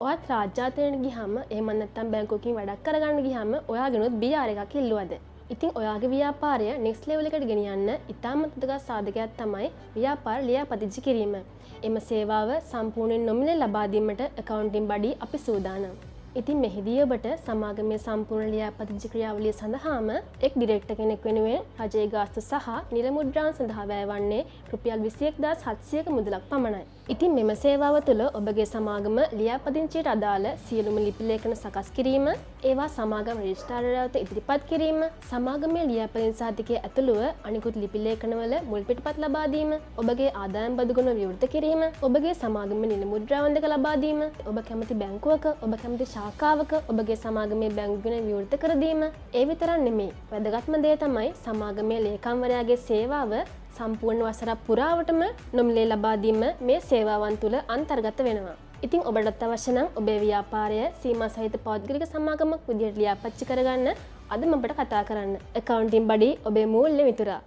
ඔයත් රාජ්‍යාතනයට ගියාම එහෙම නැත්නම් බැංකුවකින් වැඩක් කරගන්න ගියාම ඔයාගෙනුත් BR එකක් ඉල්ලුවද? ඉතින් ඔයාගේ ව්‍යාපාරය next level එකට ගෙනියන්න ඉතාමත් වැදගත් සාධකයක් තමයි ව්‍යාපාර ලියාපදිංචි කිරීම. එම සේවාව සම්පූර්ණයෙන් නොමිලේ ලබා දීමට accounting බඩි අපි සූදානම්. ඉතින් මෙහිදී ඔබට සමාගමේ සම්පූර්ණ ලියාපදිංචි ක්‍රියාවලිය සඳහාම එක් ඩිරෙක්ටර් කෙනෙක් වෙනුවෙන් රජයේ ගාස්තු සහ නිල මුද්‍රාංශ සඳහා වැයවන්නේ රුපියල් 21700ක මුදලක් පමණයි. ඉතින් මෙම සේවාව තුළ ඔබගේ සමාගම ලියාපදිංචියට අදාළ සියලුම ලිපි ලේඛන සකස් කිරීම, ඒවා සමාගම් රෙජිස්ට්‍රාරයාට වෙත ඉදිරිපත් කිරීම, සමාගමේ ලියාපදිංචි සාධකයේ ඇතුළුව අනිකුත් ලිපි ලේඛනවල මුල් පිටපත් ලබා දීම, ඔබගේ ආදායම් බදු ගුණ විවෘත කිරීම, ඔබගේ සමාගමේ නිල මුද්‍රාවන්දක ලබා දීම, ඔබ කැමති බැංකුවක, ඔබ කැමති ශාඛාවක ඔබගේ සමාගමේ බැංකු ගුණ විවෘත කර දීම. ඒ විතරක් නෙමෙයි. වැදගත්ම දේ තමයි සමාගමේ ලේකම්වරයාගේ සේවාව සම්පූර්ණ වසරක් පුරාවටම නොමිලේ ලබා දීම මේ සේවාවන් තුළ අන්තර්ගත වෙනවා. ඉතින් ඔබටත් අවශ්‍ය නම් ඔබේ ව්‍යාපාරය සීමා සහිත පෞද්ගලික සමාගමක් විදිහට ලියාපදිංචි කරගන්න අද මම ඔබට කතා කරන්න. accounting බඩි ඔබේ මූල්‍ය මිතුරා.